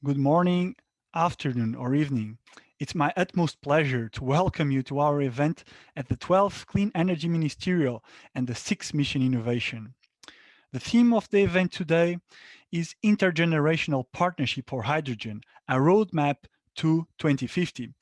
Good morning, afternoon, or evening. It's my utmost pleasure to welcome you to our event at the 12th Clean Energy Ministerial and the 6th Mission Innovation. The theme of the event today is Intergenerational Partnership for Hydrogen, a roadmap to 2050.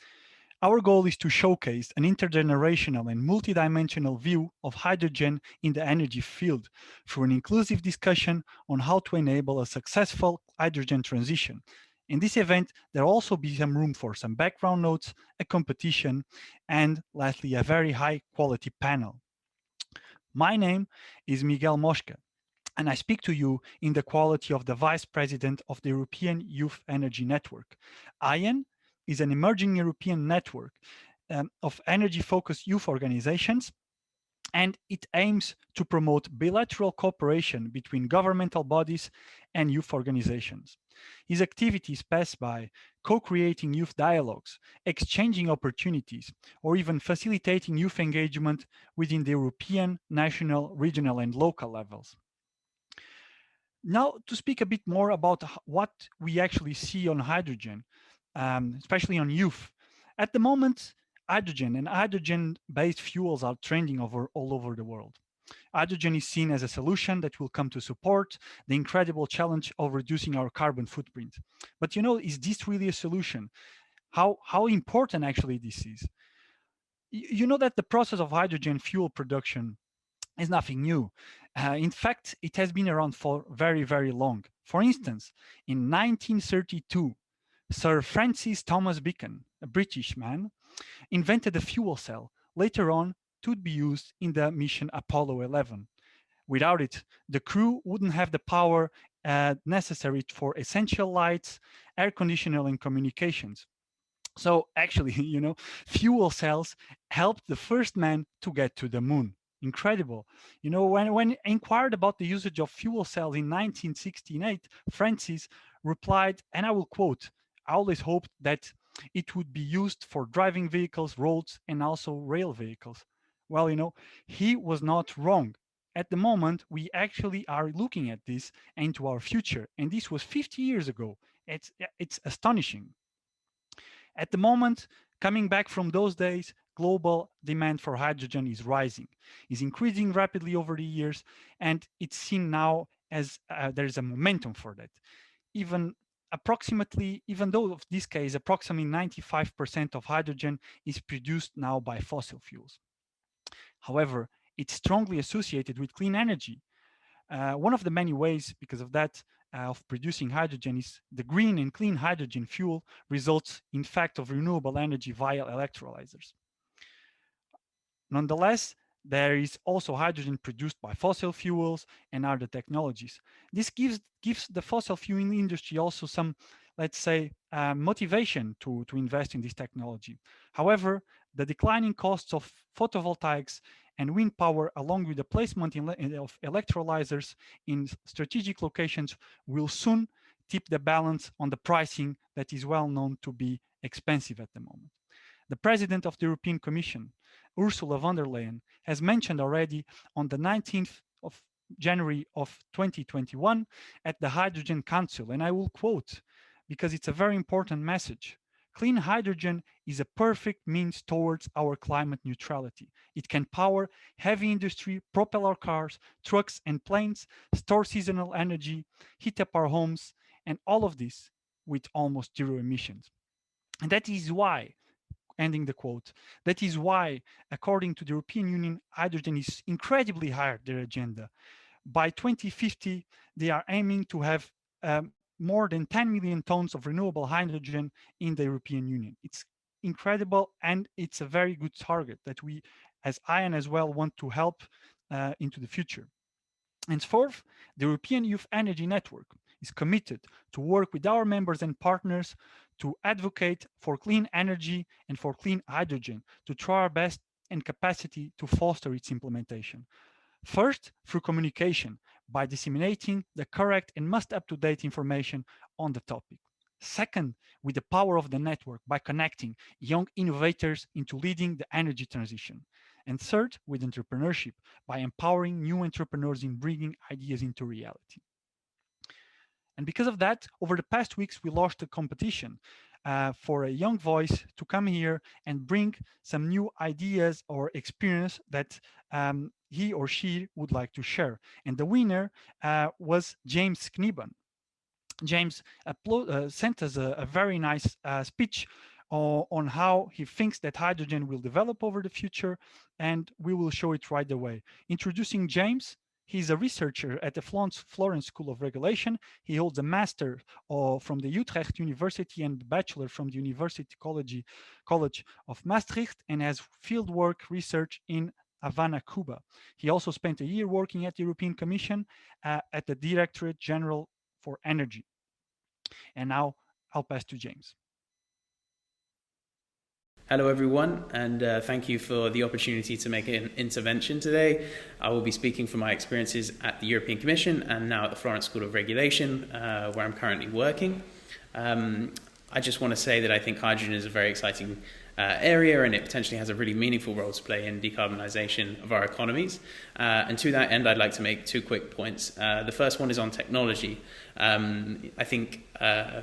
Our goal is to showcase an intergenerational and multidimensional view of hydrogen in the energy field through an inclusive discussion on how to enable a successful hydrogen transition. In this event, there will also be some room for some background notes, a competition, and lastly, a very high quality panel. My name is Miguel Mosca, and I speak to you in the quality of the Vice President of the European Youth Energy Network. IEN is an emerging European network of energy-focused youth organizations, and it aims to promote bilateral cooperation between governmental bodies and youth organizations. His activities pass by co-creating youth dialogues, exchanging opportunities, or even facilitating youth engagement within the European, national, regional, and local levels. Now, to speak a bit more about what we actually see on hydrogen, especially on youth. At the moment, hydrogen and hydrogen-based fuels are trending all over the world. Hydrogen is seen as a solution that will come to support the incredible challenge of reducing our carbon footprint. But is this really a solution? How important actually this is? You know that the process of hydrogen fuel production is nothing new. In fact, it has been around for very, very long. For instance, in 1932, Sir Francis Thomas Bacon, a British man, invented a fuel cell, later on to be used in the mission Apollo 11. Without it, the crew wouldn't have the power necessary for essential lights, air conditioning, and communications. So actually, fuel cells helped the first man to get to the moon. Incredible. When inquired about the usage of fuel cells in 1968, Francis replied, and I will quote, I always hoped that it would be used for driving vehicles, roads, and also rail vehicles. Well, he was not wrong. At the moment, we actually are looking at this into our future, and this was 50 years ago. It's astonishing. At the moment, coming back from those days, global demand for hydrogen is rising, is increasing rapidly over the years, and it's seen now as there's a momentum for that. Even though of this case, approximately 95% of hydrogen is produced now by fossil fuels. However, it's strongly associated with clean energy. One of the many ways, because of that, of producing hydrogen is the green and clean hydrogen fuel results, in fact, of renewable energy via electrolyzers. Nonetheless, there is also hydrogen produced by fossil fuels and other technologies. This gives the fossil fuel industry also some, let's say, motivation to invest in this technology. However, the declining costs of photovoltaics and wind power, along with the placement of electrolyzers in strategic locations, will soon tip the balance on the pricing that is well known to be expensive at the moment. The President of the European Commission, Ursula von der Leyen, has mentioned already on the 19th of January of 2021 at the Hydrogen Council, and I will quote, because it's a very important message. Clean hydrogen is a perfect means towards our climate neutrality. It can power heavy industry, propel our cars, trucks, and planes, store seasonal energy, heat up our homes, and all of this with almost zero emissions. And that is why, ending the quote, that is why, according to the European Union, hydrogen is incredibly high their agenda. By 2050, they are aiming to have more than 10 million tons of renewable hydrogen in the European Union. It's incredible, and it's a very good target that we, as ION as well, want to help into the future. And fourth, the European Youth Energy Network is committed to work with our members and partners to advocate for clean energy and for clean hydrogen, to try our best and capacity to foster its implementation. First, through communication, by disseminating the correct and most up-to-date information on the topic. Second, with the power of the network, by connecting young innovators into leading the energy transition. And third, with entrepreneurship, by empowering new entrepreneurs in bringing ideas into reality. And because of that, over the past weeks, we launched a competition for a young voice to come here and bring some new ideas or experience that he or she would like to share. And the winner was James Kniban. James sent us a very nice speech on how he thinks that hydrogen will develop over the future, and we will show it right away. Introducing James, he's a researcher at the Florence School of Regulation. He holds a master from the Utrecht University and a bachelor from the University College of Maastricht, and has fieldwork research in Havana, Cuba. He also spent a year working at the European Commission at the Directorate General for Energy. And now I'll pass to James. Hello everyone, and thank you for the opportunity to make an intervention today. I will be speaking from my experiences at the European Commission and now at the Florence School of Regulation, where I'm currently working. I just want to say that I think hydrogen is a very exciting area, and it potentially has a really meaningful role to play in decarbonisation of our economies. And to that end, I'd like to make two quick points. The first one is on technology. I think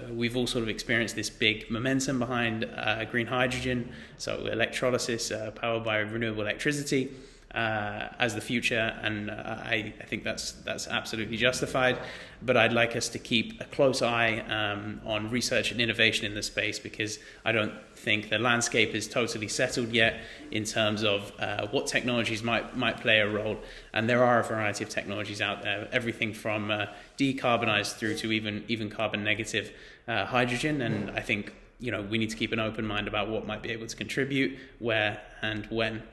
we've all sort of experienced this big momentum behind green hydrogen, so electrolysis powered by renewable electricity as the future, and I think that's absolutely justified. But I'd like us to keep a close eye on research and innovation in the space, because I don't think the landscape is totally settled yet in terms of what technologies might play a role. And there are a variety of technologies out there, everything from decarbonized through to even carbon negative hydrogen. And I think we need to keep an open mind about what might be able to contribute, where and when.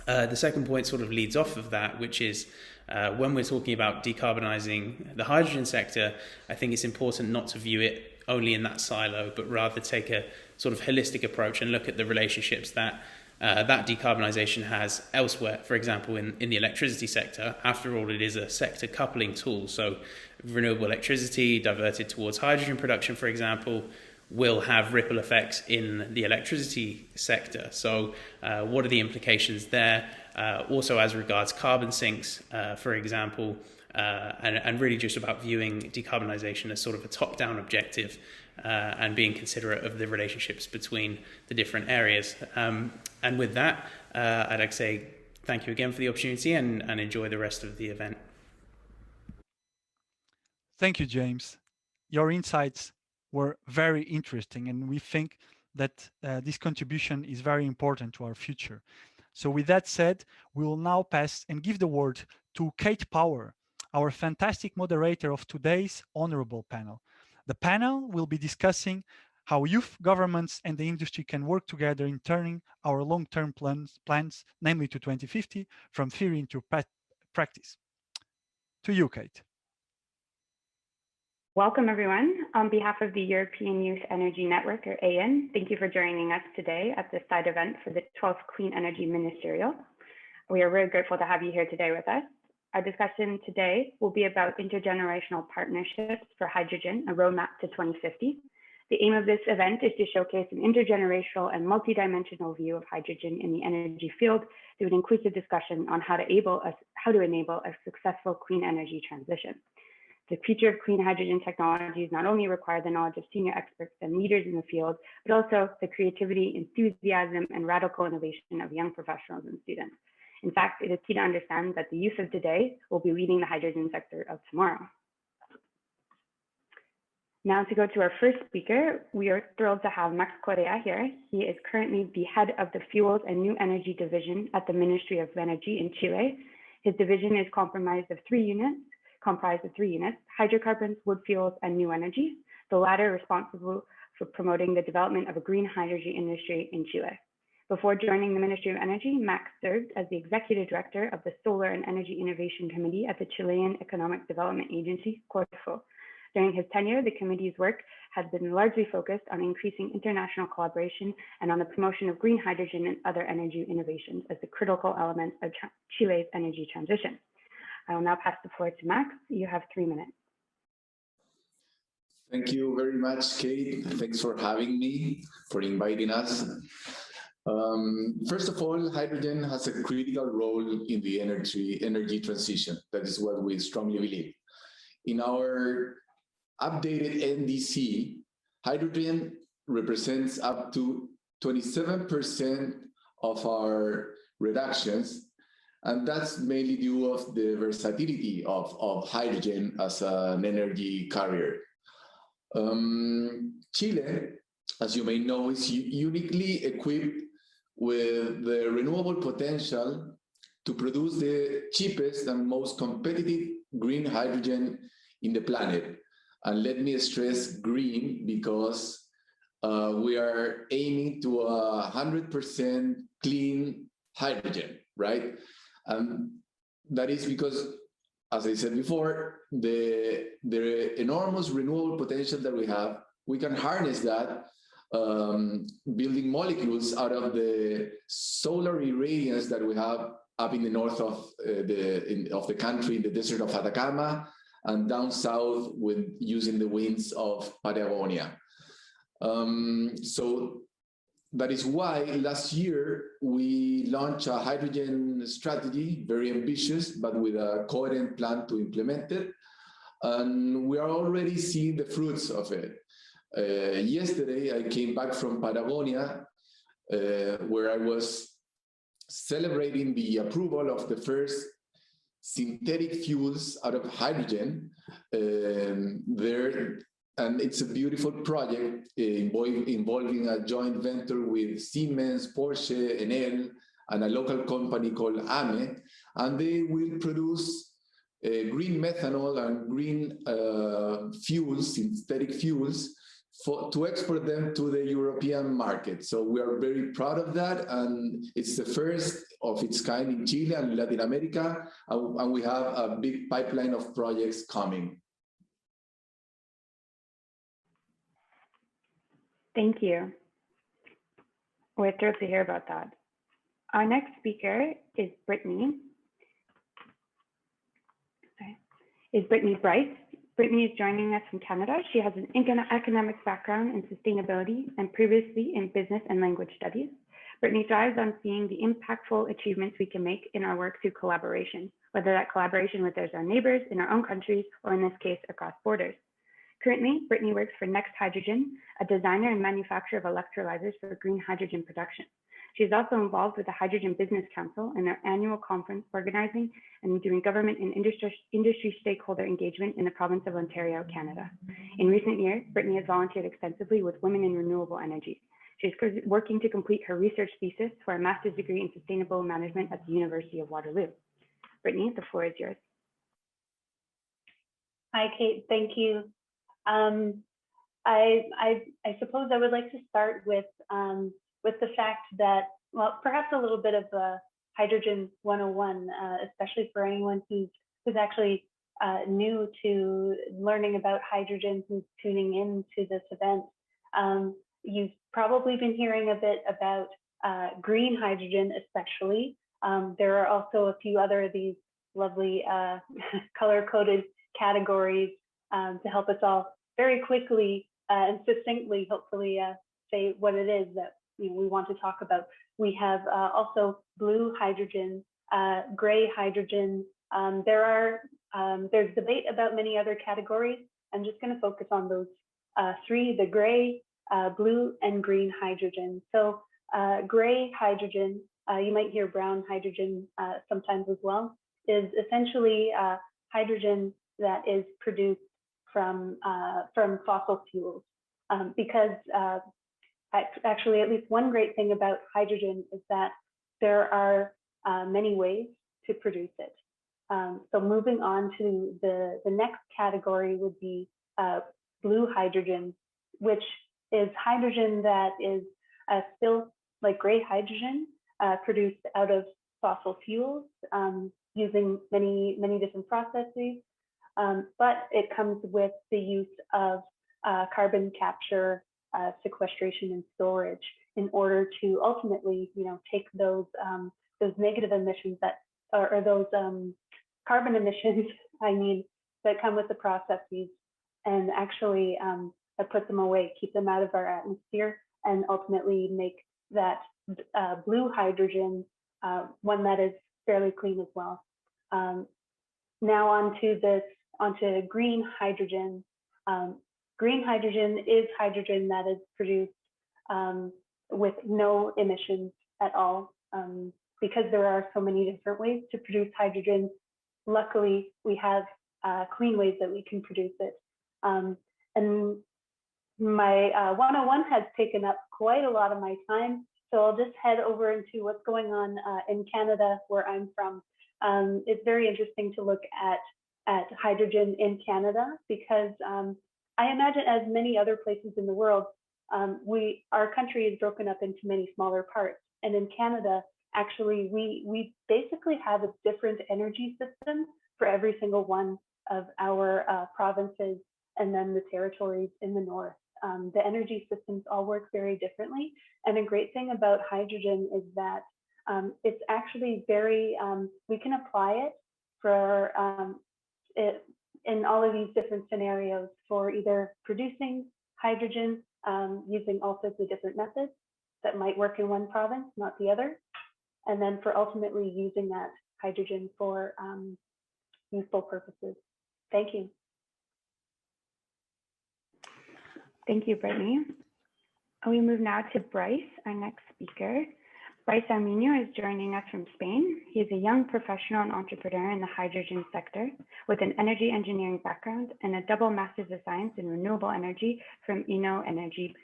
The second point sort of leads off of that, which is when we're talking about decarbonising the hydrogen sector, I think it's important not to view it only in that silo, but rather take a sort of holistic approach and look at the relationships that that decarbonisation has elsewhere. For example, in the electricity sector, after all, it is a sector coupling tool. So renewable electricity diverted towards hydrogen production, for example, will have ripple effects in the electricity sector. So what are the implications there? Also as regards carbon sinks, for example, and really just about viewing decarbonisation as sort of a top-down objective and being considerate of the relationships between the different areas. And with that, I'd like to say thank you again for the opportunity and enjoy the rest of the event. Thank you, James. Your insights were very interesting, and we think that this contribution is very important to our future. So with that said, we will now pass and give the word to Kate Power, our fantastic moderator of today's honorable panel. The panel will be discussing how youth, governments, and the industry can work together in turning our long-term plans, namely to 2050, from theory into practice. To you, Kate. Welcome, everyone. On behalf of the European Youth Energy Network, or AYEN, thank you for joining us today at this side event for the 12th Clean Energy Ministerial. We are very grateful to have you here today with us. Our discussion today will be about intergenerational partnerships for hydrogen, a roadmap to 2050. The aim of this event is to showcase an intergenerational and multidimensional view of hydrogen in the energy field through an inclusive discussion on how to enable a successful clean energy transition. The future of clean hydrogen technologies not only require the knowledge of senior experts and leaders in the field, but also the creativity, enthusiasm, and radical innovation of young professionals and students. In fact, it is key to understand that the youth of today will be leading the hydrogen sector of tomorrow. Now to go to our first speaker, we are thrilled to have Max Correa here. He is currently the head of the Fuels and New Energy Division at the Ministry of Energy in Chile. His division is comprised of three units, hydrocarbons, wood fuels, and new energy, the latter responsible for promoting the development of a green hydrogen industry in Chile. Before joining the Ministry of Energy, Max served as the Executive Director of the Solar and Energy Innovation Committee at the Chilean Economic Development Agency, Corfo. During his tenure, the committee's work has been largely focused on increasing international collaboration and on the promotion of green hydrogen and other energy innovations as the critical elements of Chile's energy transition. I will now pass the floor to Max. You have 3 minutes. Thank you very much, Kate. Thanks for having me, for inviting us. First of all, hydrogen has a critical role in the energy transition. That is what we strongly believe. In our updated NDC, hydrogen represents up to 27% of our reductions, and that's mainly due of the versatility of hydrogen as an energy carrier. Chile, as you may know, is uniquely equipped with the renewable potential to produce the cheapest and most competitive green hydrogen in the planet. And let me stress green because we are aiming to 100% clean hydrogen, right? And that is because, as I said before, the enormous renewable potential that we have, we can harness that building molecules out of the solar irradiance that we have up in the north of the country, in the desert of Atacama, and down south with using the winds of Patagonia. So that is why last year we launched a hydrogen strategy, very ambitious, but with a coherent plan to implement it. And we are already seeing the fruits of it. Yesterday, I came back from Patagonia, where I was celebrating the approval of the first synthetic fuels out of hydrogen there. And it's a beautiful project involving a joint venture with Siemens, Porsche, Enel, and a local company called AME. And they will produce green methanol and green fuels, synthetic fuels, to export them to the European market. So we are very proud of that. And it's the first of its kind in Chile and Latin America. And we have a big pipeline of projects coming. Thank you. We're thrilled to hear about that. Our next speaker is Brittany. Brittany Bright. Brittany is joining us from Canada. She has an academic background in sustainability and previously in business and language studies. Brittany thrives on seeing the impactful achievements we can make in our work through collaboration, whether that collaboration with our neighbors in our own countries, or in this case, across borders. Currently, Brittany works for Next Hydrogen, a designer and manufacturer of electrolyzers for green hydrogen production. She is also involved with the Hydrogen Business Council and their annual conference, organizing and doing government and industry stakeholder engagement in the province of Ontario, Canada. In recent years, Brittany has volunteered extensively with women in renewable energy. She is working to complete her research thesis for a master's degree in sustainable management at the University of Waterloo. Brittany, the floor is yours. Hi, Kate. Thank you. I suppose I would like to start with the fact that, well, perhaps a little bit of Hydrogen 101, especially for anyone who's actually new to learning about hydrogen, who's tuning in to this event. You've probably been hearing a bit about green hydrogen, especially. There are also a few other of these lovely color-coded categories to help us all very quickly and succinctly, hopefully, say what it is that we want to talk about. We have also blue hydrogen, gray hydrogen. There's debate about many other categories. I'm just going to focus on those three: the gray, blue, and green hydrogen. So gray hydrogen, you might hear brown hydrogen sometimes as well, is essentially hydrogen that is produced from fossil fuels, because actually, at least one great thing about hydrogen is that there are many ways to produce it. So moving on to the next category would be blue hydrogen, which is hydrogen that is still like gray hydrogen, produced out of fossil fuels using many different processes. But it comes with the use of carbon capture, sequestration, and storage in order to ultimately, take those negative emissions or those carbon emissions, that come with the processes, and actually put them away, keep them out of our atmosphere, and ultimately make that blue hydrogen one that is fairly clean as well. Now onto green hydrogen. Green hydrogen is hydrogen that is produced with no emissions at all. Because there are so many different ways to produce hydrogen, luckily we have clean ways that we can produce it. And my 101 has taken up quite a lot of my time, so I'll just head over into what's going on in Canada, where I'm from. It's very interesting to look at hydrogen in Canada because I imagine, as many other places in the world, our country is broken up into many smaller parts. And in Canada, actually, we basically have a different energy system for every single one of our provinces and then the territories in the north. The energy systems all work very differently. And a great thing about hydrogen is that it's actually very, we can apply it for in all of these different scenarios for either producing hydrogen using all sorts of different methods that might work in one province, not the other, and then for ultimately using that hydrogen for useful purposes. Thank you. Thank you, Brittany. We move now to Bryce, our next speaker. Bryce Armenia is joining us from Spain. He is a young professional and entrepreneur in the hydrogen sector with an energy engineering background and a double Master's of Science in Renewable Energy from Inno Energy.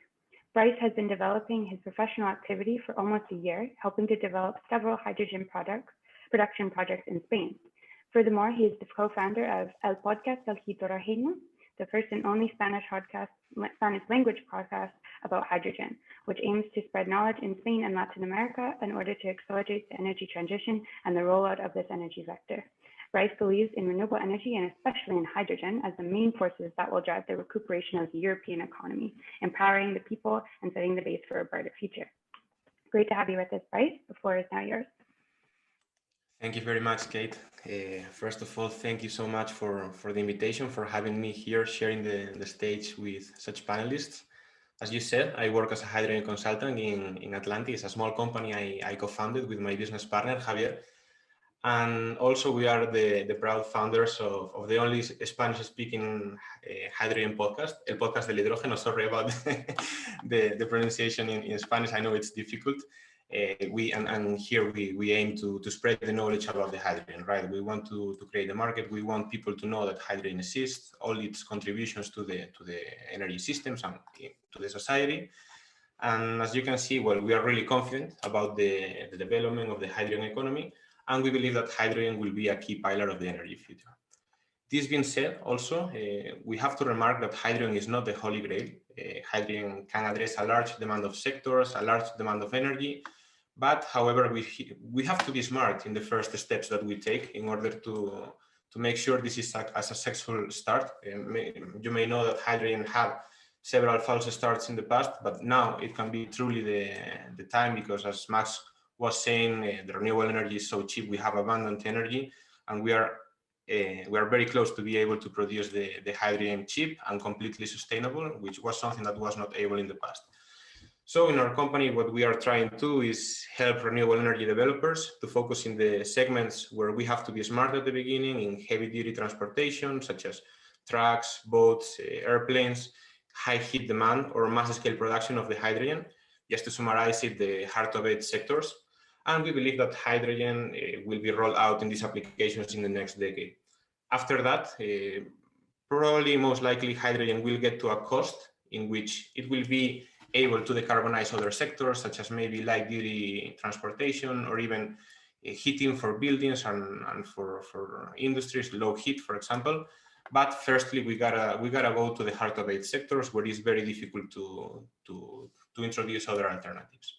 Bryce has been developing his professional activity for almost a year, helping to develop several hydrogen production projects in Spain. Furthermore, he is the co-founder of El Podcast del Hidrógeno, the first and only Spanish language podcast about hydrogen, which aims to spread knowledge in Spain and Latin America in order to accelerate the energy transition and the rollout of this energy vector. Bryce believes in renewable energy and especially in hydrogen as the main forces that will drive the recuperation of the European economy, empowering the people and setting the base for a brighter future. Great to have you with us, Bryce. The floor is now yours. Thank you very much, Kate. First of all, thank you so much for the invitation, for having me here sharing the stage with such panelists. As you said, I work as a hydrogen consultant in Atlantis. It's a small company I co-founded with my business partner, Javier. And also we are the proud founders of the only Spanish-speaking hydrogen podcast, El Podcast del Hidrógeno. Sorry about the pronunciation in Spanish. I know it's difficult. Here we aim to spread the knowledge about the hydrogen, right? We want to create a market. We want people to know that hydrogen exists, all its contributions to the energy systems and to the society. And as you can see, well, we are really confident about the development of the hydrogen economy, and we believe that hydrogen will be a key pillar of the energy future. This being said, also, we have to remark that hydrogen is not the holy grail. Hydrogen can address a large demand of sectors, a large demand of energy, but however, we have to be smart in the first steps that we take in order to make sure this is a successful start. You may know that hydrogen had several false starts in the past, but now it can be truly the time, because as Max was saying, the renewable energy is so cheap, we have abundant energy, and we are very close to be able to produce the hydrogen cheap and completely sustainable, which was something that was not able in the past. So in our company, what we are trying to do is help renewable energy developers to focus in the segments where we have to be smart at the beginning, in heavy duty transportation, such as trucks, boats, airplanes, high heat demand or mass scale production of the hydrogen. Just to summarize it, the hard to abate sectors. And we believe that hydrogen will be rolled out in these applications in the next decade. After that, probably most likely hydrogen will get to a cost in which it will be able to decarbonize other sectors, such as maybe light duty transportation or even heating for buildings and for industries, low heat, for example. But firstly, we gotta go to the hard to abate sectors where it's very difficult to introduce other alternatives.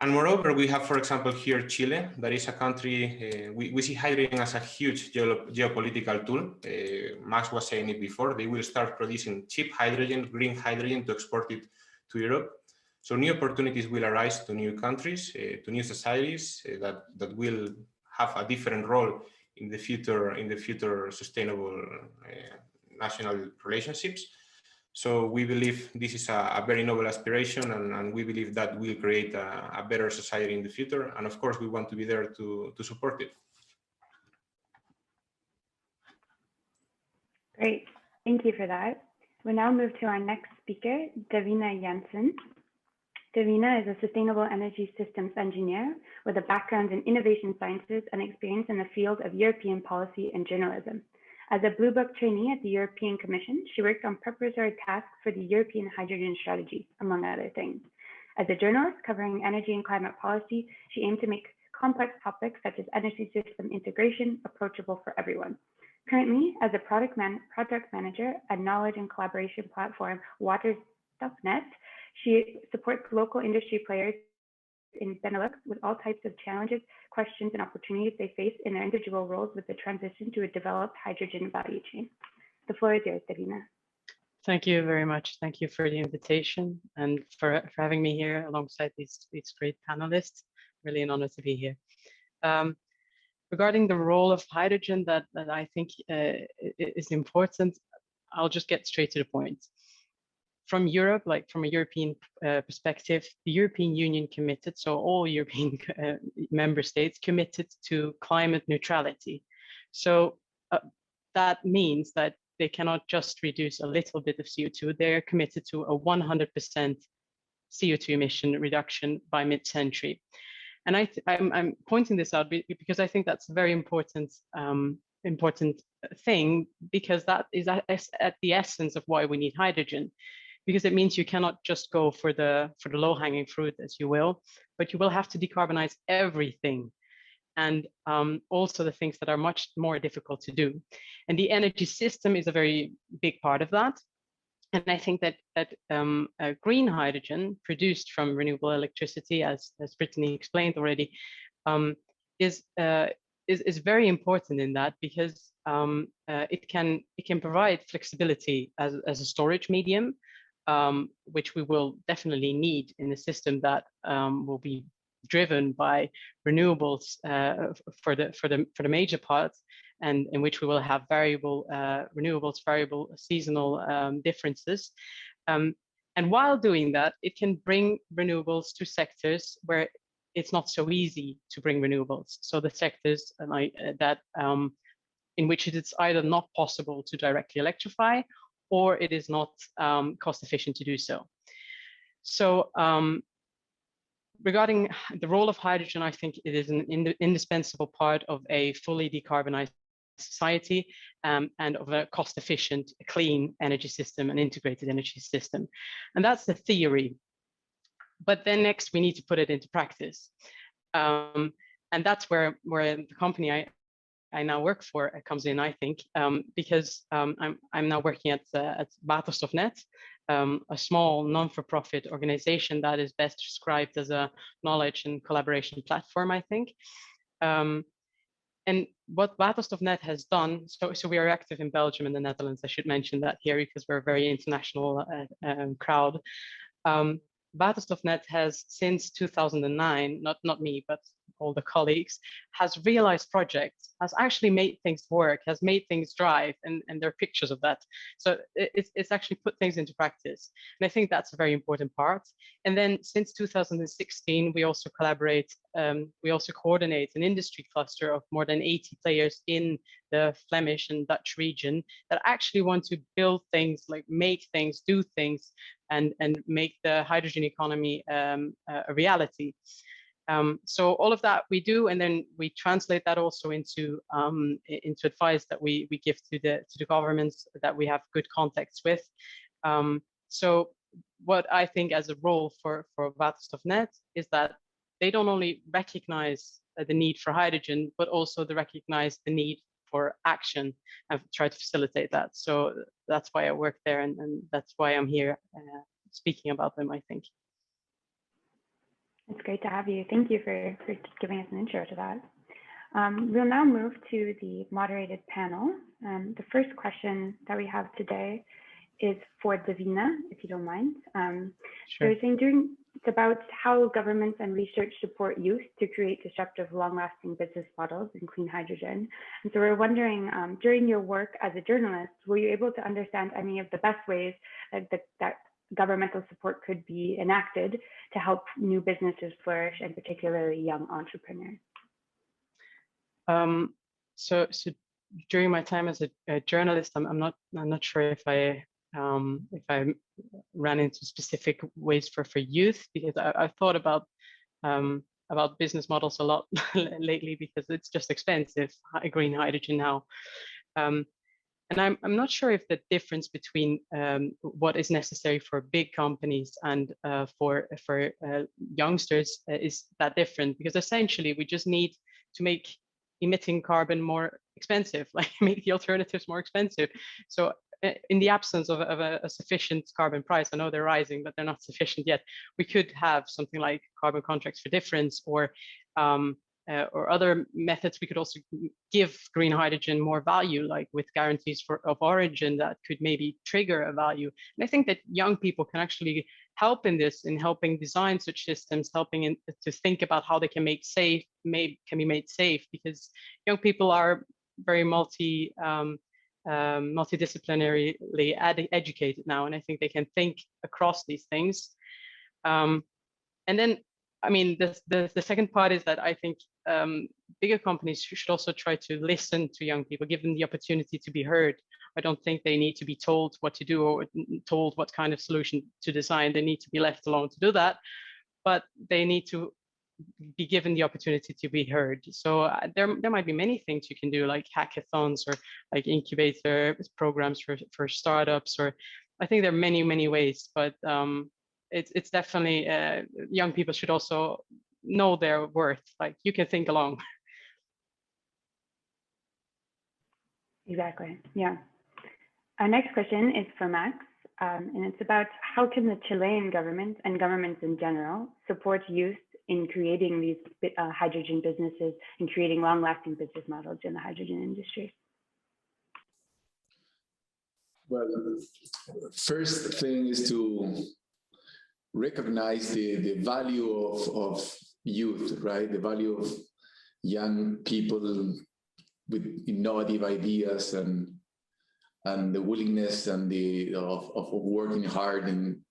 And moreover, we have, for example, here Chile. That is a country, we see hydrogen as a huge geopolitical tool. Max was saying it before. They will start producing cheap hydrogen, green hydrogen, to export it to Europe. So new opportunities will arise to new countries, to new societies that will have a different role in the future sustainable national relationships. So we believe this is a very noble aspiration, and we believe that will create a better society in the future. And of course, we want to be there to support it. Great. Thank you for that. We'll now move to our next speaker, Davina Janssen. Davina is a sustainable energy systems engineer with a background in innovation sciences and experience in the field of European policy and journalism. As a Blue Book trainee at the European Commission, she worked on preparatory tasks for the European Hydrogen Strategy, among other things. As a journalist covering energy and climate policy, she aimed to make complex topics such as energy system integration approachable for everyone. Currently, as a project manager at knowledge and collaboration platform Waters.net, she supports local industry players in Benelux with all types of challenges, questions, and opportunities they face in their individual roles with the transition to a developed hydrogen value chain. The floor is yours, Davina. Thank you very much. Thank you for the invitation and for having me here alongside these great panelists. Really an honor to be here. Regarding the role of hydrogen that I think is important, I'll just get straight to the point. From Europe, like from a European perspective, the European Union committed, so all European member states committed to climate neutrality. So that means that they cannot just reduce a little bit of CO2, they're committed to a 100% CO2 emission reduction by mid-century. And I'm pointing this out because I think that's a very important thing, because that is at the essence of why we need hydrogen. Because it means you cannot just go for the low-hanging fruit, as you will, but you will have to decarbonize everything, and also the things that are much more difficult to do. And the energy system is a very big part of that. And I think that green hydrogen produced from renewable electricity, as Brittany explained already, is very important in that, because it can provide flexibility as a storage medium, which we will definitely need in a system that will be driven by renewables for the major parts, and in which we will have variable renewables, variable seasonal differences. And while doing that, it can bring renewables to sectors where it's not so easy to bring renewables. So the sectors that in which it is either not possible to directly electrify, or it is not cost efficient to do so. So regarding the role of hydrogen, I think it is an indispensable part of a fully decarbonized society, and of a cost efficient, clean energy system, and integrated energy system. And that's the theory. But then next we need to put it into practice. And that's where the company I now work for comes in, I think, because I'm now working at youth.The, a small non-for-profit organization that is best described as a knowledge and collaboration platform, I think. And what youth.The has done, so we are active in Belgium and the Netherlands. I should mention that here because we're a very international crowd. youth.The has, since 2009, not me, but all the colleagues, has realized projects, has actually made things work, has made things drive, and there are pictures of that. So it's actually put things into practice. And I think that's a very important part. And then since 2016, we also collaborate, we also coordinate an industry cluster of more than 80 players in the Flemish and Dutch region that actually want to build things, like make things, do things, and make the hydrogen economy a reality. So all of that we do, and then we translate that also into advice that we give to the governments that we have good contacts with. So what I think as a role for youth.The is that they don't only recognize the need for hydrogen, but also they recognize the need for action and try to facilitate that. So that's why I work there, and that's why I'm here speaking about them, I think. It's great to have you. Thank you for giving us an intro to that. We'll now move to the moderated panel. The first question that we have today is for Davina, if you don't mind. Sure. So it's about how governments and research support youth to create disruptive, long-lasting business models in clean hydrogen. And so we're wondering, during your work as a journalist, were you able to understand any of the best ways that governmental support could be enacted to help new businesses flourish, and particularly young entrepreneurs? So during my time as a journalist, I'm not sure if I ran into specific ways for youth, because I've thought about business models a lot lately, because it's just expensive, green hydrogen now. And I'm not sure if the difference between what is necessary for big companies and for youngsters is that different, because essentially we just need to make emitting carbon more expensive, like make the alternatives more expensive. So in the absence of a sufficient carbon price, I know they're rising, but they're not sufficient yet, we could have something like carbon contracts for difference, or other methods. We could also give green hydrogen more value, like with guarantees of origin that could maybe trigger a value. And I think that young people can actually help in this, in helping design such systems, helping to think about how they can be made safe, because young people are very multidisciplinarily educated now, and I think they can think across these things. And then, I mean, the second part is that I think bigger companies should also try to listen to young people, give them the opportunity to be heard. I don't think they need to be told what to do or told what kind of solution to design. They need to be left alone to do that, but they need to be given the opportunity to be heard. So there might be many things you can do, like hackathons or like incubator programs for startups, or I think there are many ways, but it's definitely young people should also know their worth. Like, you can think along. Exactly. Yeah. Our next question is for Max, and it's about how can the Chilean government and governments in general support youth in creating these hydrogen businesses and creating long-lasting business models in the hydrogen industry? Well, first thing is to recognize the value of youth, right? The value of young people with innovative ideas and the willingness and of working hard and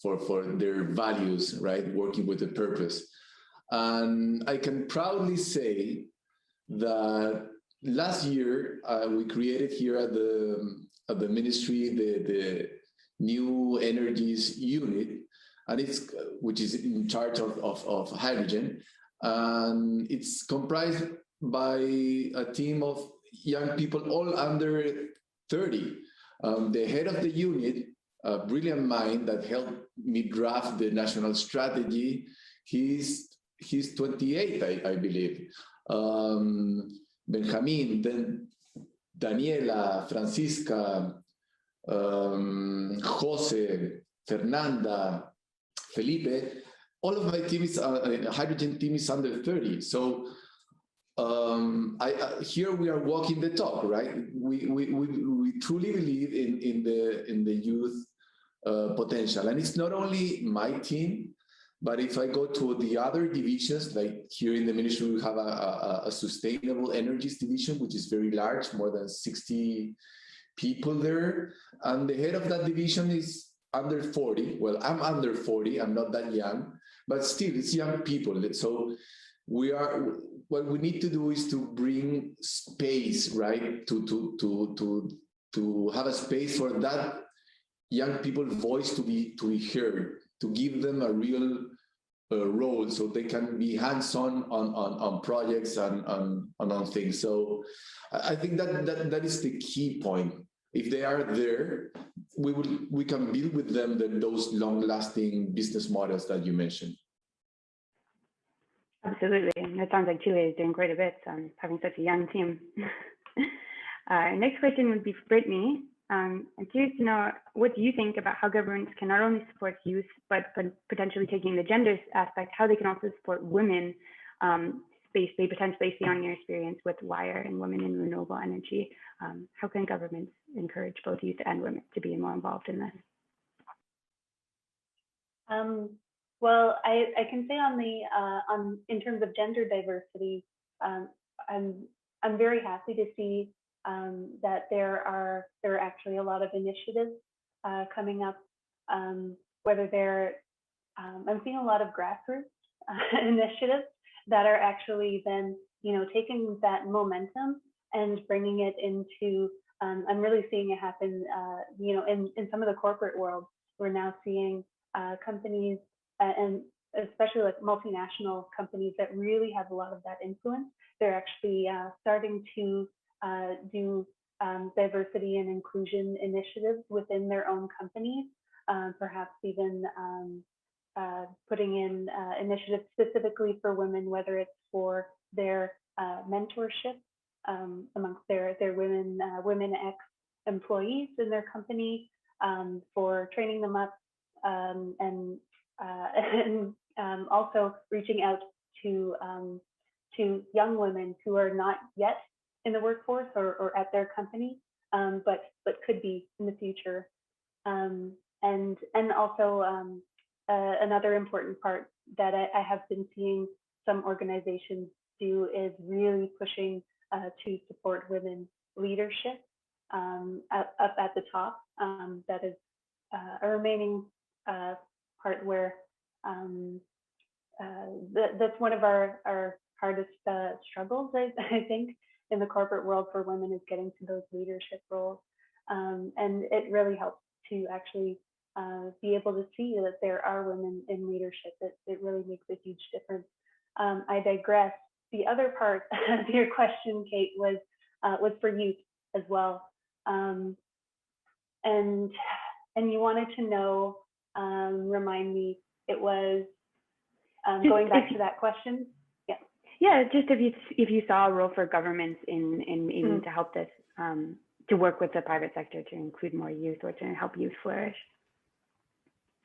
for their values, right? Working with a purpose. And I can proudly say that last year we created here at the ministry the new energies unit, and which is in charge of hydrogen, and it's comprised by a team of young people all under 30. The head of the unit, a brilliant mind that helped me draft the national strategy, he's 28, I believe. Benjamin, then Daniela, Francisca, Jose, Fernanda, Felipe, all of my team is hydrogen team is under 30. So here we are walking the talk, right? We truly believe in the youth potential, and it's not only my team, but if I go to the other divisions, like here in the ministry, we have a sustainable energies division, which is very large, more than 60 people there, and the head of that division is under 40. Well, I'm under 40. I'm not that young, but still, it's young people. So what we need to do is to bring space, right? To have a space for that young people's voice to be heard, to give them a real role, so they can be hands-on on projects and on things. So I think that is the key point. If they are there, we can build with them those long-lasting business models that you mentioned. Absolutely. It sounds like Chile is doing quite a bit, having such a young team. Next question would be for Brittany. I'm curious to know, what do you think about how governments can not only support youth, but potentially taking the gender aspect, how they can also support women, they potentially see on your experience with WIRE and women in renewable energy. How can governments encourage both youth and women to be more involved in this? Well, I can say in terms of gender diversity, I'm very happy to see that there are actually a lot of initiatives coming up. Whether I'm seeing a lot of grassroots initiatives that are actually then taking that momentum and bringing it into, I'm really seeing it happen, in some of the corporate world. We're now seeing companies, and especially like multinational companies that really have a lot of that influence. They're actually starting to do diversity and inclusion initiatives within their own companies, perhaps even putting in initiatives specifically for women, whether it's for their mentorship amongst their women ex employees in their company, for training them up, and also reaching out to young women who are not yet in the workforce or at their company, but could be in the future. And also another important part that I have been seeing some organizations do is really pushing to support women leadership up at the top. That is a remaining part where that's one of our hardest struggles, I think, in the corporate world for women, is getting to those leadership roles. And it really helps to actually be able to see that there are women in leadership. It really makes a huge difference. I digress. The other part of your question, Kate, was for youth as well. And you wanted to know, remind me, it was going back to that question. Yeah. Yeah, just if you saw a role for governments in aiming to help this, to work with the private sector to include more youth or to help youth flourish.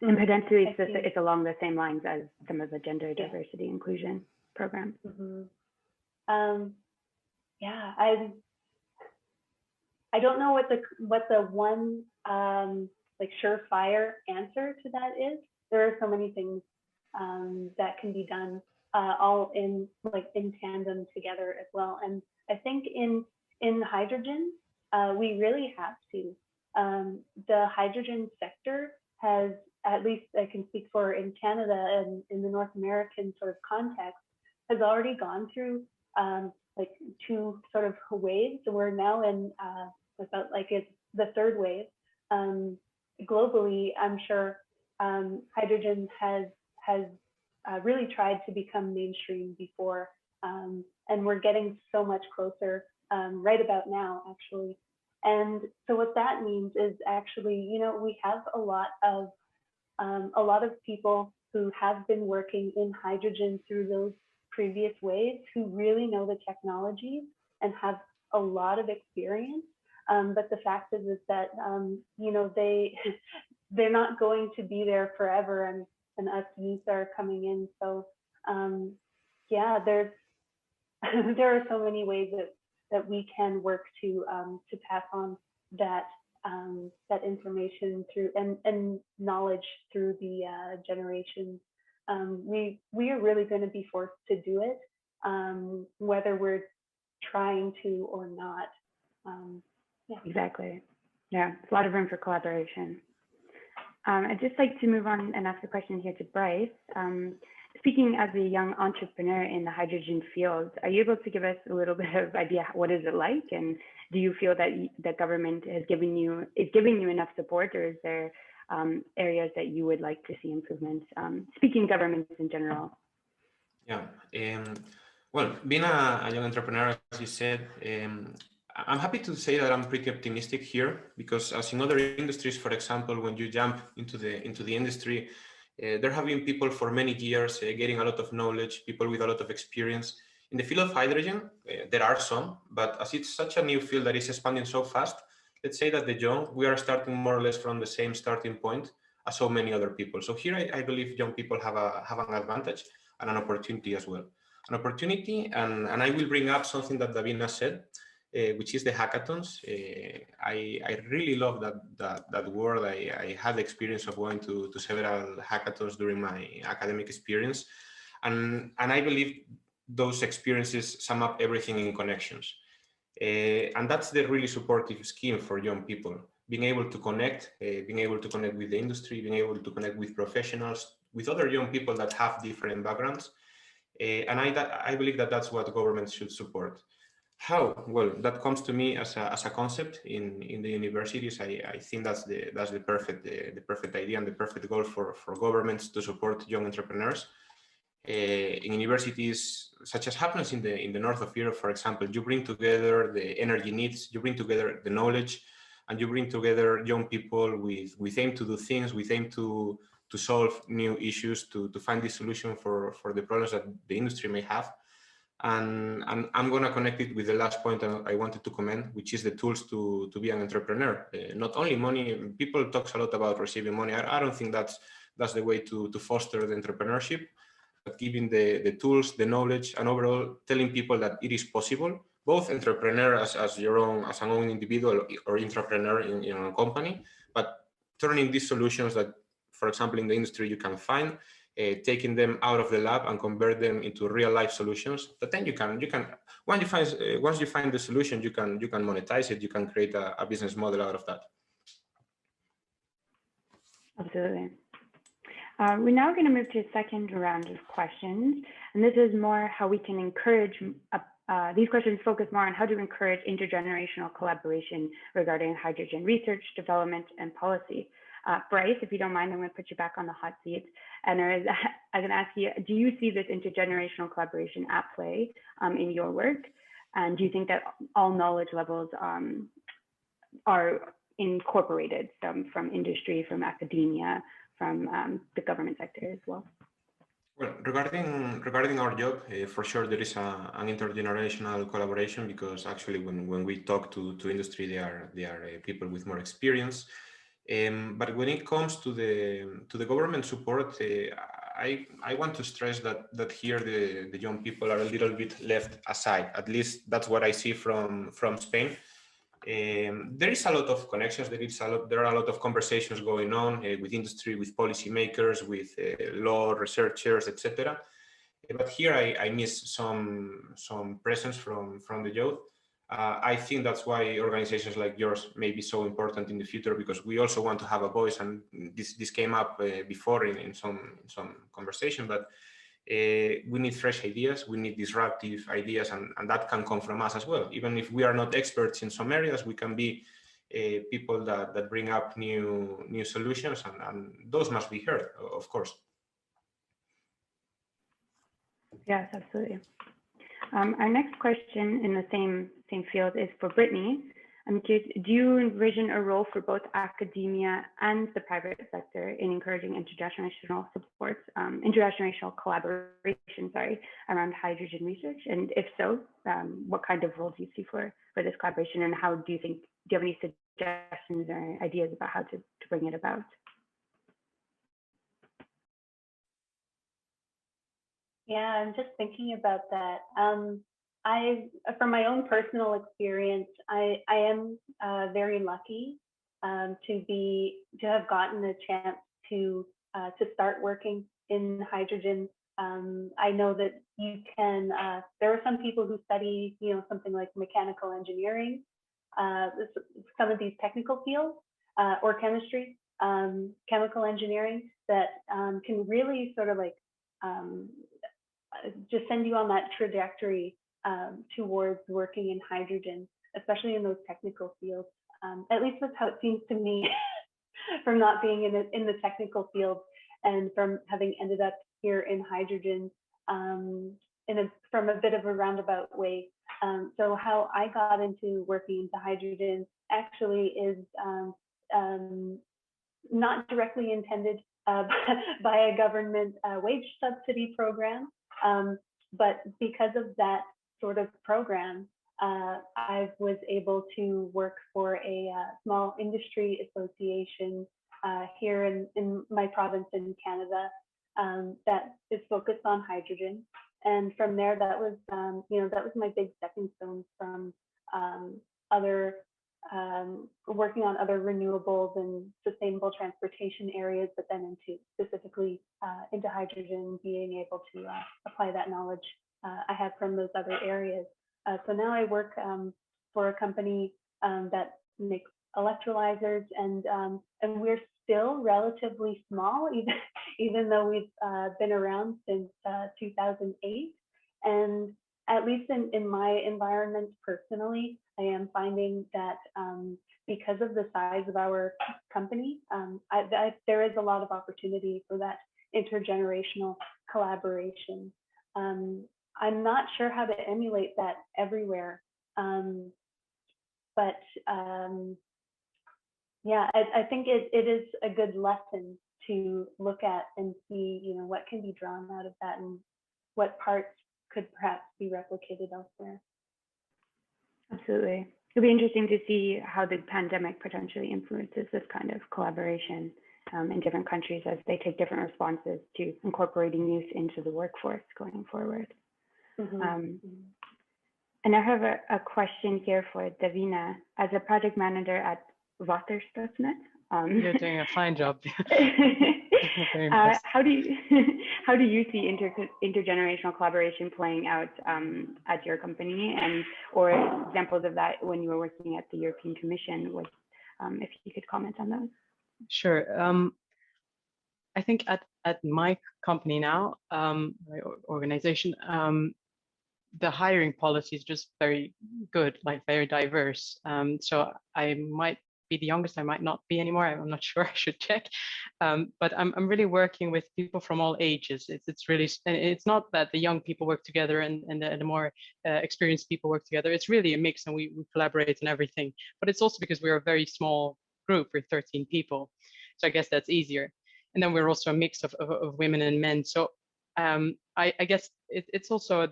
And potentially it's along the same lines as some of the gender diversity inclusion programs. Yeah, I don't know what the one like surefire answer to that is. There are so many things that can be done all in tandem together as well. And I think in hydrogen, we really have to. The hydrogen sector has, at least I can speak for in Canada and in the North American sort of context, has already gone through like two sort of waves. So we're now in about it's the third wave. Globally, I'm sure hydrogen has really tried to become mainstream before, and we're getting so much closer right about now, actually. And so what that means is actually, we have a lot of people who have been working in hydrogen through those previous waves, who really know the technology and have a lot of experience. But the fact is that they're not going to be there forever, and us youth are coming in. So yeah, there are so many ways that we can work to pass on that information through and knowledge through the generations. We are really going to be forced to do it, whether we're trying to or not. Yeah. Exactly. Yeah, it's a lot of room for collaboration. I'd just like to move on and ask a question here to Bryce. Speaking as a young entrepreneur in the hydrogen field, are you able to give us a little bit of idea, what is it like, and do you feel that the government is giving you enough support, or is there areas that you would like to see improvements? Speaking governments in general. Yeah. Well, being a young entrepreneur, as you said, I'm happy to say that I'm pretty optimistic here, because as in other industries, for example, when you jump into the industry, there have been people for many years getting a lot of knowledge, people with a lot of experience. In the field of hydrogen, there are some, but as it's such a new field that is expanding so fast, let's say that we are starting more or less from the same starting point as so many other people. So here I believe young people have an advantage and an opportunity as well. An opportunity, and I will bring up something that Davina said, which is the hackathons. I really love that word. I had the experience of going to several hackathons during my academic experience, and I believe those experiences sum up everything in connections. And that's the really supportive scheme for young people, being able to connect with the industry, being able to connect with professionals, with other young people that have different backgrounds. And I believe that that's what governments should support. How? Well, that comes to me as a concept in the universities. I think that's the perfect idea and the perfect goal for governments to support young entrepreneurs. In universities, such as happens in the north of Europe, for example, you bring together the energy needs, you bring together the knowledge, and you bring together young people with aim to do things, with aim to solve new issues, to find the solution for the problems that the industry may have. And I'm going to connect it with the last point I wanted to comment, which is the tools to be an entrepreneur. Not only money, people talk a lot about receiving money. I don't think that's the way to foster the entrepreneurship, but giving the tools, the knowledge, and overall telling people that it is possible, both entrepreneur as an own individual or entrepreneur in a company, but turning these solutions that, for example, in the industry you can find, taking them out of the lab and convert them into real life solutions. But then you can once you find the solution, you can monetize it. You can create a business model out of that. Absolutely. We're now going to move to a second round of questions, and this is more how we can encourage. These questions focus more on how to encourage intergenerational collaboration regarding hydrogen research, development, and policy. Bryce, if you don't mind, I'm going to put you back on the hot seat. And I'm going to ask you, do you see this intergenerational collaboration at play in your work? And do you think that all knowledge levels are incorporated from industry, from academia, from the government sector as well? Well, regarding our job, for sure there is an intergenerational collaboration, because actually when we talk to industry, they are people with more experience. But when it comes to the government support, I want to stress that here the young people are a little bit left aside. At least that's what I see from Spain. There is a lot of connections. There are a lot of conversations going on with industry, with policymakers, with law researchers, etc. But here I miss some presence from the youth. I think that's why organizations like yours may be so important in the future, because we also want to have a voice, and this came up before in some conversation, but we need fresh ideas, we need disruptive ideas, and that can come from us as well. Even if we are not experts in some areas, we can be people that bring up new solutions, and those must be heard, of course. Yes, absolutely. Our next question in the same field is for Brittany. I'm curious, do you envision a role for both academia and the private sector in encouraging intergenerational supports, intergenerational collaboration, around hydrogen research? And if so, what kind of role do you see for this collaboration, and how do you have any suggestions or ideas about how to bring it about? Yeah, I'm just thinking about that. From my own personal experience, I am very lucky to have gotten a chance to start working in hydrogen. I know that you can. There are some people who study, something like mechanical engineering, some of these technical fields, or chemistry, chemical engineering, that can really sort of like just send you on that trajectory towards working in hydrogen, especially in those technical fields. At least that's how it seems to me from not being in the technical field, and from having ended up here in hydrogen from a bit of a roundabout way. So how I got into working into hydrogen actually is not directly intended by a government wage subsidy program. But because of that sort of program, I was able to work for a small industry association here in my province in Canada that is focused on hydrogen. And from there, that was my big stepping stone from working on other renewables and sustainable transportation areas, but then specifically into hydrogen, being able to apply that knowledge I have from those other areas. So now I work for a company that makes electrolyzers, and we're still relatively small, even though we've been around since 2008. And at least in my environment personally, I am finding that because of the size of our company, there is a lot of opportunity for that intergenerational collaboration. I'm not sure how to emulate that everywhere, but yeah, I think it is a good lesson to look at and see, you know, what can be drawn out of that and what parts could perhaps be replicated elsewhere. Absolutely. It'll be interesting to see how the pandemic potentially influences this kind of collaboration in different countries as they take different responses to incorporating youth into the workforce going forward. And I have a question here for Davina. As a project manager at Waterstoffnet, you're doing a fine job. how do you see intergenerational collaboration playing out at your company, and or examples of that when you were working at the European Commission? If you could comment on those. Sure. I think at my company now, my organization, the hiring policy is just very good, like very diverse. So I might be the youngest, I might not be anymore. I'm not sure, I should check. But I'm really working with people from all ages. It's really, and it's not that the young people work together and the more experienced people work together. It's really a mix, and we collaborate on everything. But it's also because we're a very small group, we're 13 people. So I guess that's easier. And then we're also a mix of women and men. So I guess it's also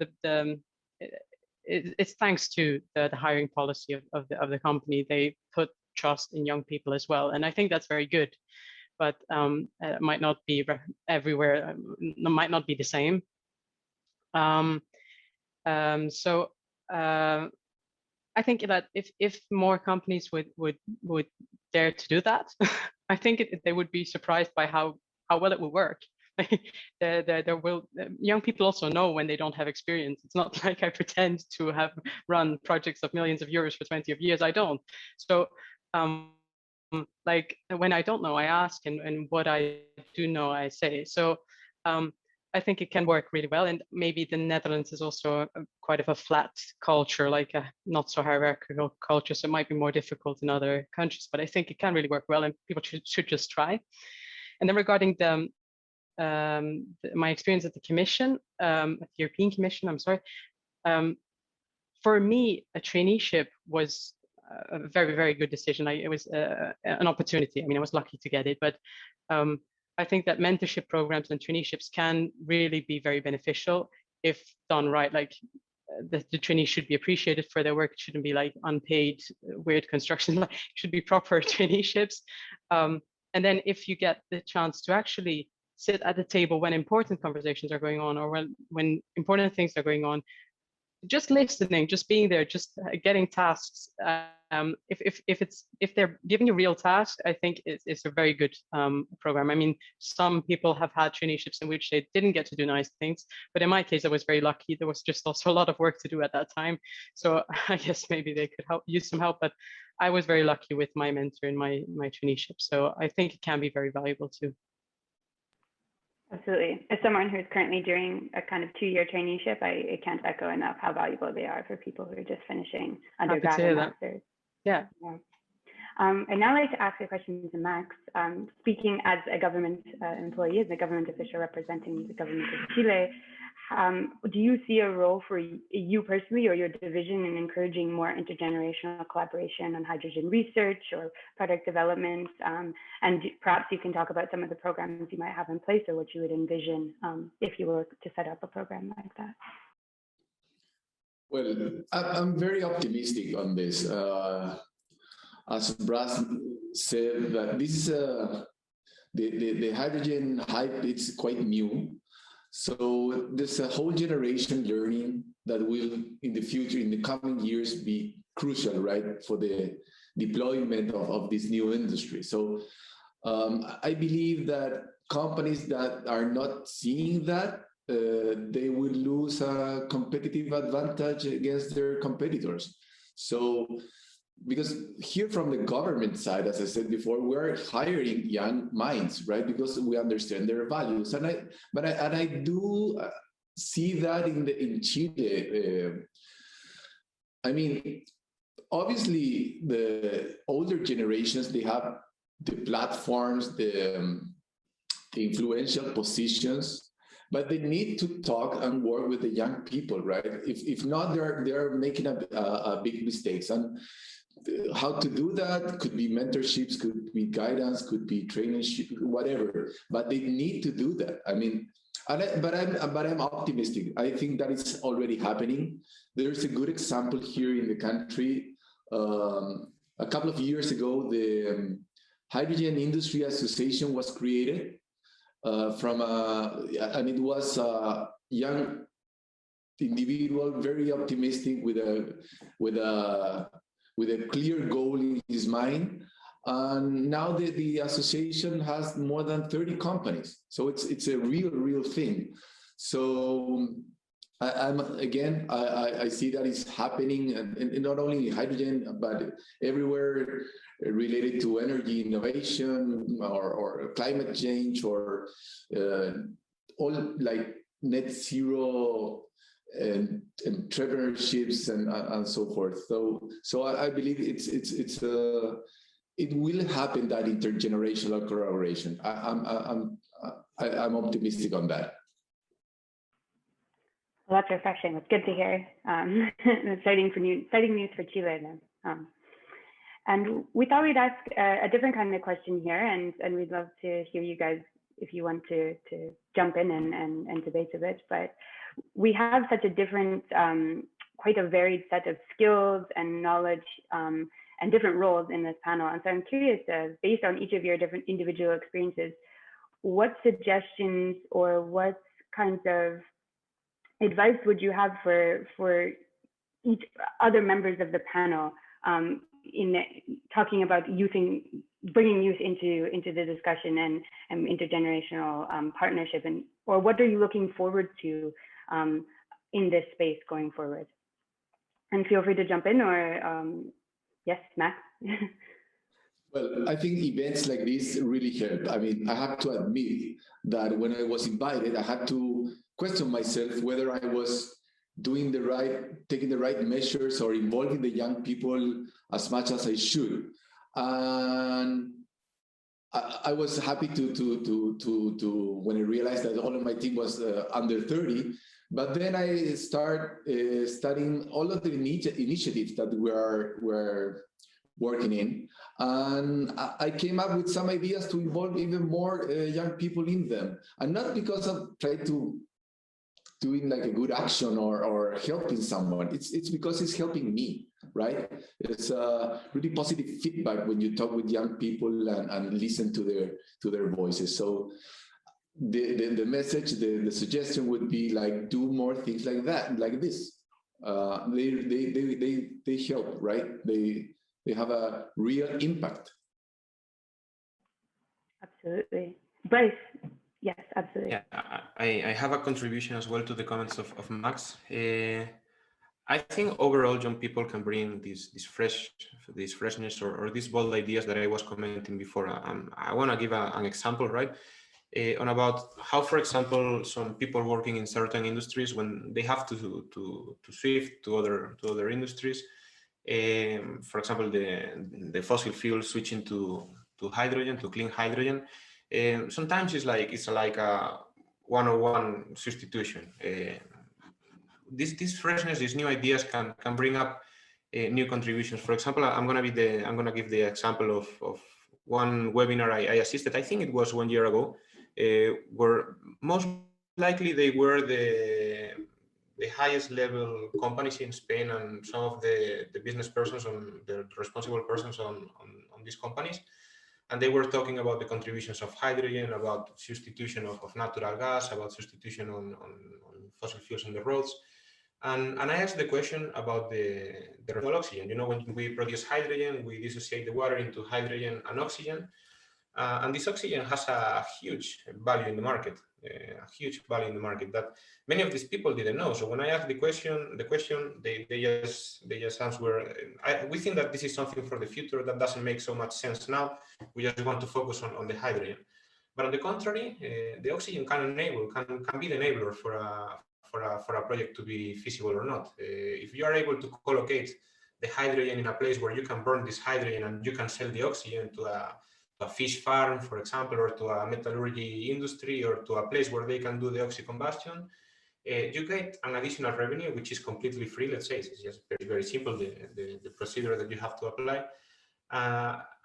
it's thanks to the hiring policy of the company. They put trust in young people as well, and I think that's very good. But it might not be everywhere. Might not be the same. So I think that if more companies would dare to do that, I think they would be surprised by how well it will work. There will young people also know when they don't have experience. It's not like I pretend to have run projects of millions of euros for 20 years. I don't. So like when I don't know, I ask, and what I do know, I say. So I think it can work really well. And maybe the Netherlands is also quite of a flat culture, like a not so hierarchical culture. So it might be more difficult in other countries, but I think it can really work well, and people should just try. And then regarding my experience at the Commission, at the European Commission, I'm sorry. For me, a traineeship was a very, very good decision. It was an opportunity. I mean, I was lucky to get it, but I think that mentorship programs and traineeships can really be very beneficial if done right. Like the trainees should be appreciated for their work. It shouldn't be like unpaid, weird construction. It should be proper traineeships. And then if you get the chance to actually sit at the table when important conversations are going on, or when important things are going on, just listening, just being there, just getting tasks. If they're giving you real tasks, I think it's a very good program. I mean, some people have had traineeships in which they didn't get to do nice things, but in my case, I was very lucky. There was just also a lot of work to do at that time. So I guess maybe they could use some help, but I was very lucky with my mentor in my traineeship. So I think it can be very valuable too. Absolutely. As someone who's currently doing a kind of 2-year traineeship, I can't echo enough how valuable they are for people who are just finishing undergrad and masters. Yeah. I'd now like to ask a question to Max. Speaking as a government employee, as a government official representing the government of Chile, do you see a role for you personally or your division in encouraging more intergenerational collaboration on hydrogen research or product development? And perhaps you can talk about some of the programs you might have in place or what you would envision if you were to set up a program like that. Well, I'm very optimistic on this. As Bryce said, that this is the hydrogen hype. It's quite new. So there's a whole generation learning that will, in the future, in the coming years, be crucial, right, for the deployment of this new industry. So I believe that companies that are not seeing that, they will lose a competitive advantage against their competitors. So, because here from the government side, as I said before, we're hiring young minds, right? Because we understand their values, and I do see that in Chile. I mean, obviously, the older generations, they have the platforms, the influential positions, but they need to talk and work with the young people, right? If not, they're making a big mistakes. And how to do that could be mentorships, could be guidance, could be traineeship, whatever. But they need to do that. I mean, but I'm optimistic. I think that it's already happening. There's a good example here in the country. A couple of years ago, the Hydrogen Industry Association was created and it was a young individual, very optimistic with a clear goal in his mind. And now the association has more than 30 companies. So it's a real thing. So I see that it's happening, and not only hydrogen, but everywhere related to energy innovation or climate change or all like net zero and entrepreneurships and so forth. So I believe it will happen, that intergenerational collaboration. I'm optimistic on that. Well, that's refreshing. It's good to hear. Exciting news for Chile then. And we thought we'd ask a different kind of question here, and we'd love to hear you guys if you want to jump in and debate a bit. But we have such a different, quite a varied set of skills and knowledge and different roles in this panel. And so I'm curious, based on each of your different individual experiences, what suggestions or what kinds of advice would you have for each other members of the panel in talking about bringing youth into the discussion and intergenerational partnership, or what are you looking forward to in this space going forward? And feel free to jump in, or yes, Max. Well, I think events like this really help. I mean, I have to admit that when I was invited, I had to question myself whether I was taking the right measures or involving the young people as much as I should. And I was happy to when I realized that all of my team was under 30. But then I started studying all of the initiatives that we're working in, and I came up with some ideas to involve even more young people in them, and not because of trying to doing like a good action or helping someone. It's because it's helping me, right? It's really positive feedback when you talk with young people and listen to their voices. So the message, the suggestion would be like, do more things like that, like this. They help, right? They have a real impact. Absolutely. Bryce, yes, absolutely. Yeah, I have a contribution as well to the comments of Max. I think overall young people can bring this freshness or these bold ideas that I was commenting before. I want to give an example, right? On about how, for example, some people working in certain industries, when they have to shift to other industries, for example, the fossil fuel switching to hydrogen, to clean hydrogen, sometimes it's like a one-on-one substitution. This freshness, these new ideas can bring up new contributions. For example, I'm gonna give the example of one webinar I assisted. I think it was 1 year ago, where most likely they were the highest level companies in Spain and some of the business persons, the responsible persons on these companies. And they were talking about the contributions of hydrogen, about substitution of natural gas, about substitution on fossil fuels on the roads. And I asked the question about the renewable oxygen. You know, when we produce hydrogen, we dissociate the water into hydrogen and oxygen. And this oxygen has a huge value in the market, that many of these people didn't know. So when I asked the question, they just answer, we think that this is something for the future that doesn't make so much sense now. We just want to focus on the hydrogen. But on the contrary, the oxygen can be the enabler for for a project to be feasible or not. If you are able to collocate the hydrogen in a place where you can burn this hydrogen and you can sell the oxygen to a fish farm, for example, or to a metallurgy industry, or to a place where they can do the oxycombustion, you get an additional revenue which is completely free. Let's say it's just very, very simple, the procedure that you have to apply.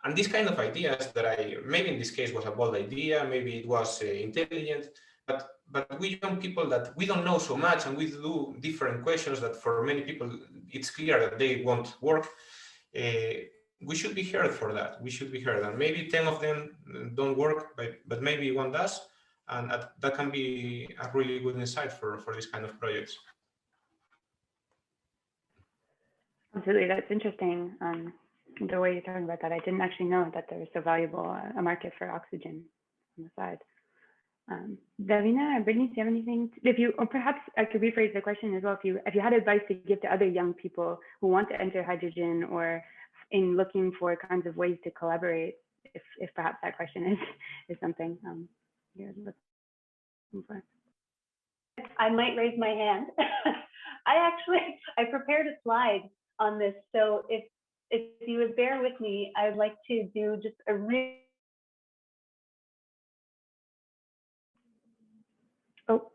And these kind of ideas that maybe in this case was a bold idea, maybe it was intelligent, but we young people that we don't know so much, and we do different questions that for many people it's clear that they won't work. We should be heard for that. We should be heard, and maybe 10 of them don't work, but maybe one does, and that can be a really good insight for this kind of projects. Absolutely, that's interesting. The way you're talking about that, I didn't actually know that there was so valuable a market for oxygen on the side. Davina or Brittany, do you have anything? Or perhaps I could rephrase the question as well. If you had advice to give to other young people who want to enter hydrogen, or in looking for kinds of ways to collaborate, if perhaps that question is something you're looking for. I might raise my hand. I prepared a slide on this, so if you would bear with me, I would like to do just a Oh,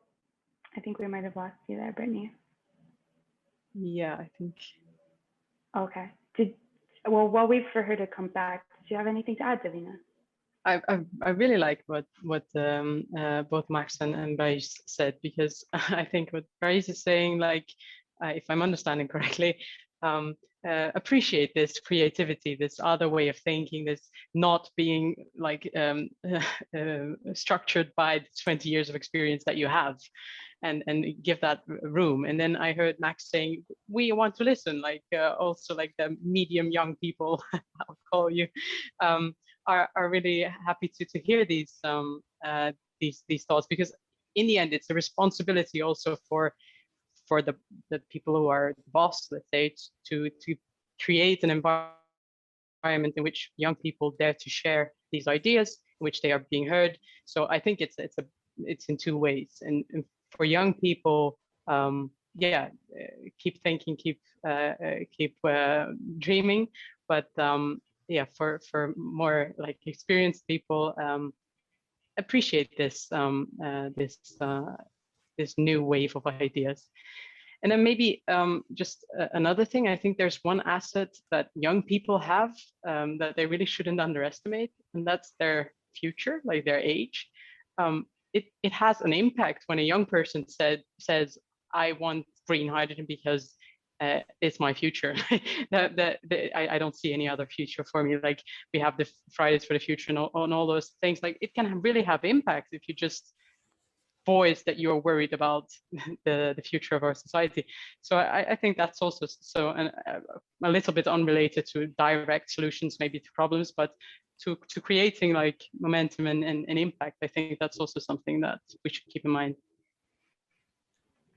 I think we might have lost you there, Brittany. Yeah, I think. Okay. Well, we'll wait for her to come back. Do you have anything to add, Davina? I really like what both Max and Bryce said, because I think what Bryce is saying, like, if I'm understanding correctly, appreciate this creativity, this other way of thinking, this not being like structured by the 20 years of experience that you have, and give that room. And then I heard Max saying, we want to listen, like also like the medium young people, I'll call you, are really happy to hear these thoughts, because in the end it's a responsibility also for the people who are the boss, let's say, to create an environment in which young people dare to share these ideas, in which they are being heard. So I think it's in two ways, and for young people, keep thinking, keep dreaming, but for more like experienced people, appreciate this this new wave of ideas. And then maybe just another thing, I think there's one asset that young people have that they really shouldn't underestimate, and that's their future, like their age. It has an impact when a young person says, I want green hydrogen because it's my future. I don't see any other future for me. Like, we have the Fridays for the Future and all those things. Like, it can really have impact if you just voice that you're worried about the future of our society. So I think that's also so, and a little bit unrelated to direct solutions, maybe to problems, but to creating like momentum and impact. I think that's also something that we should keep in mind.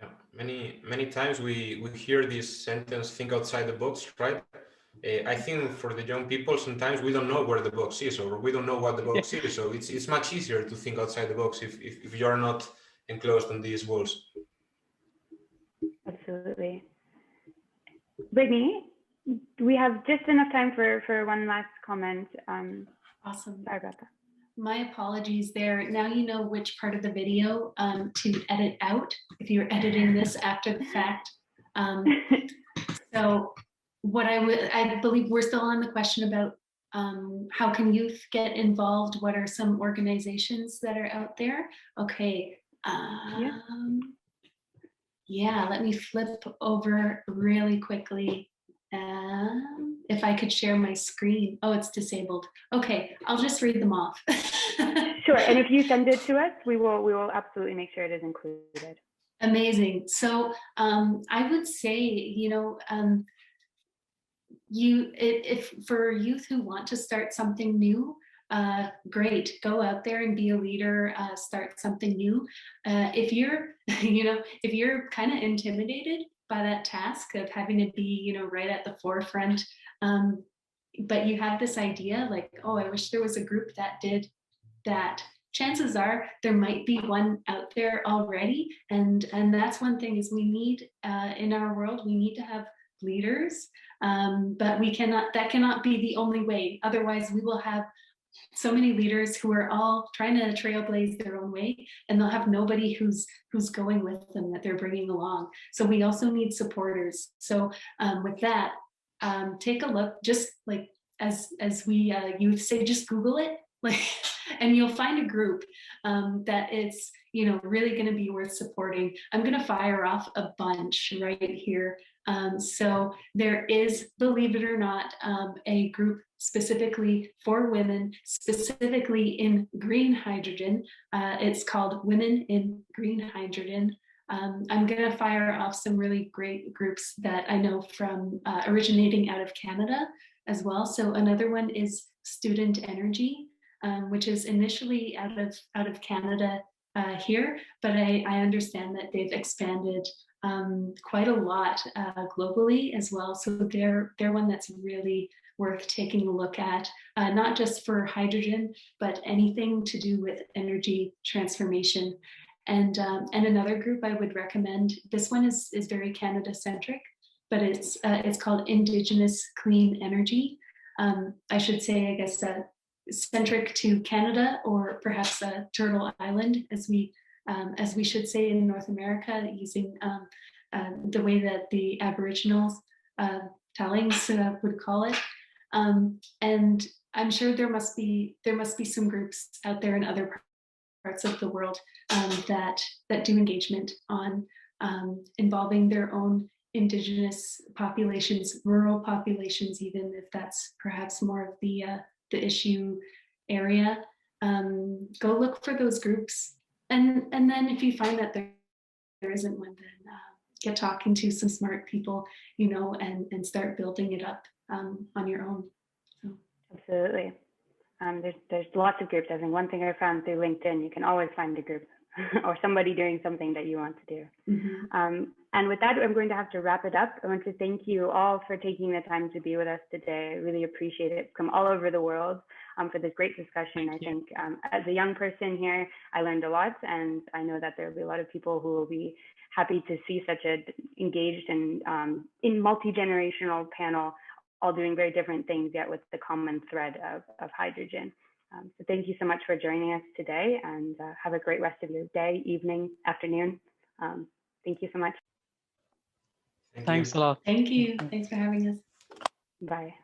Yeah, many times we hear this sentence, think outside the box, right? I think for the young people, sometimes we don't know where the box is, or we don't know what the box is. So it's much easier to think outside the box if you're not enclosed on these walls. Absolutely. Brittany, we have just enough time for one last comment. Awesome. Sorry about that. My apologies there. Now you know which part of the video to edit out if you're editing this after the fact. So what I believe we're still on the question about how can youth get involved? What are some organizations that are out there? Okay. Yeah, let me flip over really quickly. If I could share my screen. Oh, it's disabled. Okay, I'll just read them off. Sure, and if you send it to us, we will absolutely make sure it is included. Amazing. So I would say, if for youth who want to start something new, great, go out there and be a leader, start something new. If you're, if you're kind of intimidated by that task of having to be, right at the forefront, but you have this idea like, oh, I wish there was a group that did that. chances are there might be one out there already. And that's one thing is we need in our world, we need to have leaders, but that cannot be the only way. Otherwise we will have so many leaders who are all trying to trailblaze their own way, and they'll have nobody who's going with them that they're bringing along. So we also need supporters. So with that, take a look, just like as we youth say, just Google it, like, and you'll find a group that it's, you know, really going to be worth supporting. I'm going to fire off a bunch right here. So there is, believe it or not, a group specifically for women, specifically in green hydrogen. It's called Women in Green Hydrogen. I'm going to fire off some really great groups that I know from originating out of Canada as well. So another one is Student Energy, which is initially out of Canada here, but I understand that they've expanded quite a lot globally as well. So they're one that's really worth taking a look at, not just for hydrogen, but anything to do with energy transformation. And another group I would recommend, this one is very Canada centric, but it's called Indigenous Clean Energy. I should say, I guess, centric to Canada, or perhaps Turtle Island, as we should say in North America, using the way that the Aboriginals tellings would call it. And I'm sure there must be some groups out there in other parts of the world that do engagement on involving their own Indigenous populations, rural populations, even if that's perhaps more of the issue area. Go look for those groups, and then if you find that there isn't one, then get talking to some smart people, you know, and start building it up on your own. So. Absolutely. There's lots of groups. I think one thing I found through LinkedIn, you can always find a group or somebody doing something that you want to do. Mm-hmm. And with that, I'm going to have to wrap it up. I want to thank you all for taking the time to be with us today. I really appreciate it from all over the world for this great discussion. I think as a young person here, I learned a lot, and I know that there will be a lot of people who will be happy to see such a engaged and in multi-generational panel, all doing very different things, yet with the common thread of hydrogen. So thank you so much for joining us today, and have a great rest of your day, evening, afternoon. Thank you so much. Thanks a lot. Thank you. Thanks for having us. Bye.